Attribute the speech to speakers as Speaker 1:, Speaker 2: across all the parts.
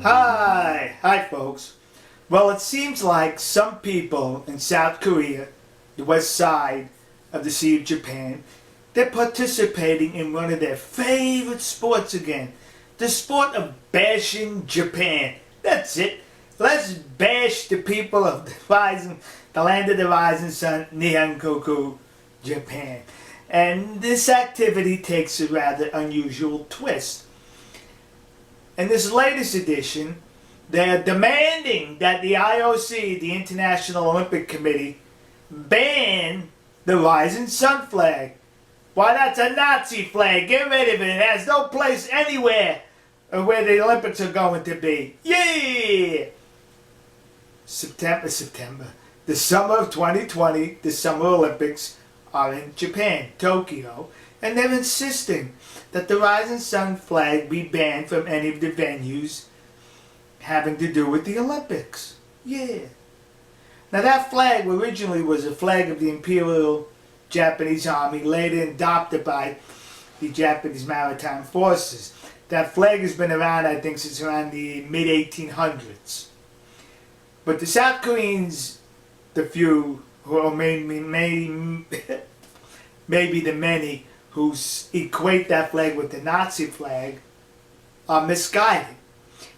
Speaker 1: Hi folks. Well, it seems like some people in South Korea, the west side of the Sea of Japan, they're participating in one of their favorite sports again. The sport of bashing Japan. That's it. Let's bash the people of the land of the rising sun, Nihonkoku, Japan. And this activity takes a rather unusual twist. In this latest edition, they're demanding that the IOC, the International Olympic Committee, ban the rising sun flag. Why, that's a Nazi flag. Get rid of it. It has no place anywhere where the Olympics are going to be. Yeah! September. The summer of 2020, the Summer Olympics are in Japan, Tokyo, and they're insisting that the rising sun flag be banned from any of the venues having to do with the Olympics. Yeah. Now that flag originally was a flag of the Imperial Japanese Army, later adopted by the Japanese Maritime Forces. That flag has been around, I think, since around the mid-1800s. But the South Koreans, the few, or maybe the many, who equate that flag with the Nazi flag, are misguided.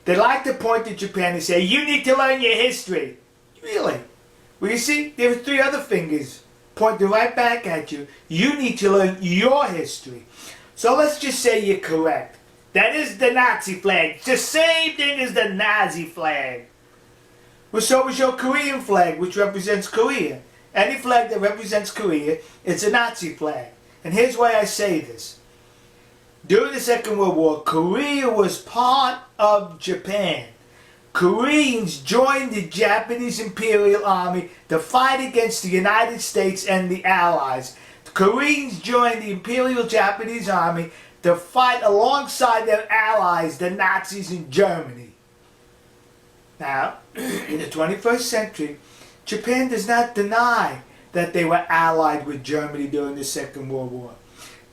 Speaker 1: They like to point to Japan and say, you need to learn your history. Really? Well, you see, there are three other fingers pointing right back at you. You need to learn your history. So let's just say you're correct. That is the Nazi flag. It's the same thing as the Nazi flag. Well, so is your Korean flag, which represents Korea. Any flag that represents Korea, it's a Nazi flag. And here's why I say this. During the Second World War, Korea was part of Japan. Koreans joined the Japanese Imperial Army to fight against the United States and the Allies. The Koreans joined the Imperial Japanese Army to fight alongside their allies, the Nazis in Germany. Now, in the 21st century, Japan does not deny that they were allied with Germany during the Second World War.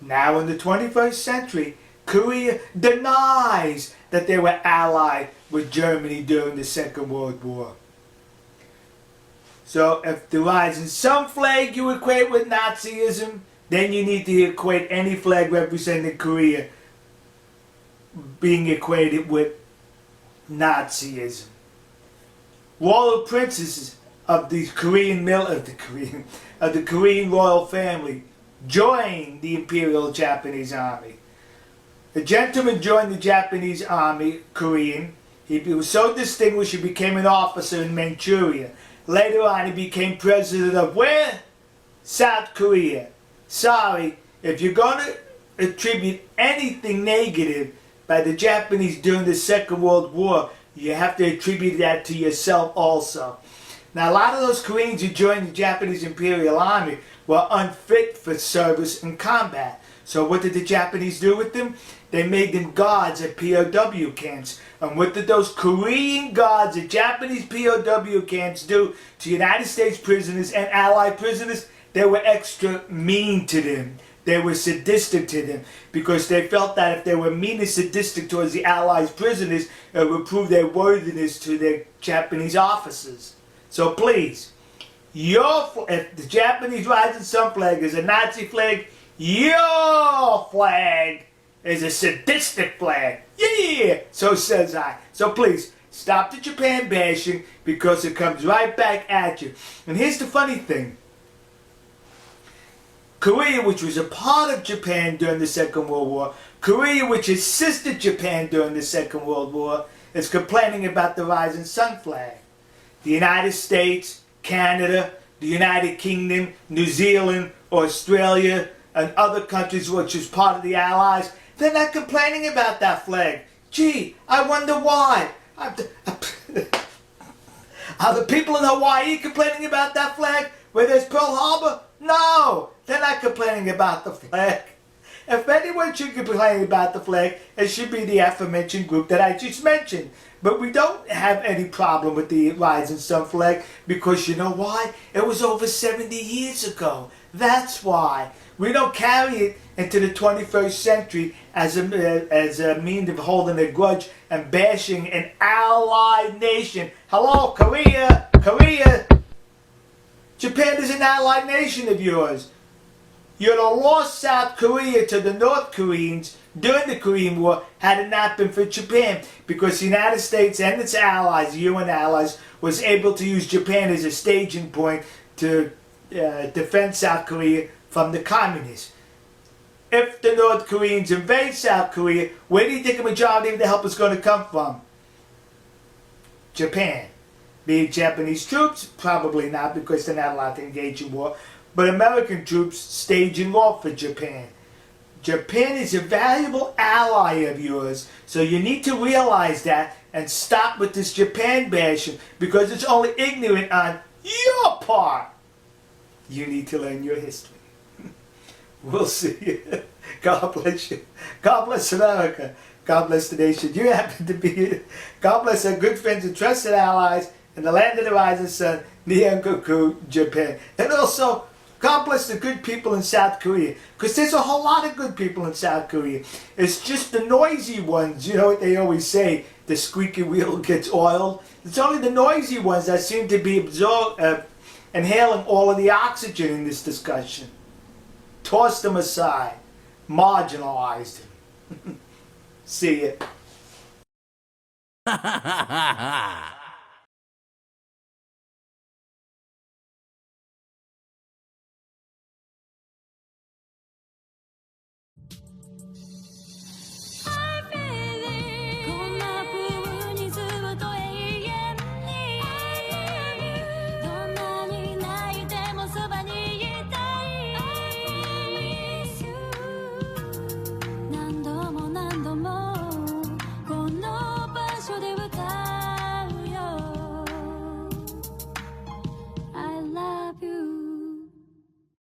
Speaker 1: Now in the 21st century, Korea denies that they were allied with Germany during the Second World War. So if the rising sun flag you equate with Nazism, then you need to equate any flag representing Korea being equated with Nazism. Royal princes of the Korean royal family joined the Imperial Japanese Army. A gentleman joined the Japanese Army, Korean. He was so distinguished he became an officer in Manchuria. Later on he became president of where? South Korea. Sorry, if you're going to attribute anything negative by the Japanese during the Second World War, you have to attribute that to yourself also. Now, a lot of those Koreans who joined the Japanese Imperial Army were unfit for service in combat. So what did the Japanese do with them? They made them guards at POW camps. And what did those Korean guards at Japanese POW camps do to United States prisoners and Allied prisoners? They were extra mean to them. They were sadistic to them because they felt that if they were mean and sadistic towards the Allied prisoners, it would prove their worthiness to their Japanese officers. So please, if the Japanese rising sun flag is a Nazi flag, your flag is a sadistic flag. Yeah, so says I. So please, stop the Japan bashing because it comes right back at you. And here's the funny thing. Korea, which was a part of Japan during the Second World War, Korea, which assisted Japan during the Second World War, is complaining about the rising sun flag. The United States, Canada, the United Kingdom, New Zealand, Australia, and other countries which is part of the Allies, they're not complaining about that flag. Gee, I wonder why. Are the people in Hawaii complaining about that flag where there's Pearl Harbor? No, they're not complaining about the flag. If anyone should complain about the flag, it should be the aforementioned group that I just mentioned. But we don't have any problem with the rising sun flag because you know why? It was over 70 years ago. That's why. We don't carry it into the 21st century as a means of holding a grudge and bashing an allied nation. Hello, Korea! Korea! Japan is an allied nation of yours. You'd have lost South Korea to the North Koreans during the Korean War had it not been for Japan, because the United States and its allies, the UN allies, was able to use Japan as a staging point to defend South Korea from the communists. If the North Koreans invade South Korea, where do you think a majority of the help is going to come from? Japan. Be it Japanese troops? Probably not, because they're not allowed to engage in war. But American troops staging off for Japan. Japan is a valuable ally of yours, so you need to realize that and stop with this Japan bashing, because it's only ignorant on your part. You need to learn your history. We'll see you. God bless you. God bless America. God bless the nation. You happen to be here. God bless our good friends and trusted allies in the land of the rising sun, Nihongoku, Japan. And also, God bless the good people in South Korea, because there's a whole lot of good people in South Korea. It's just the noisy ones, you know what they always say, the squeaky wheel gets oiled. It's only the noisy ones that seem to be inhaling all of the oxygen in this discussion. Toss them aside. Marginalize them. See ya.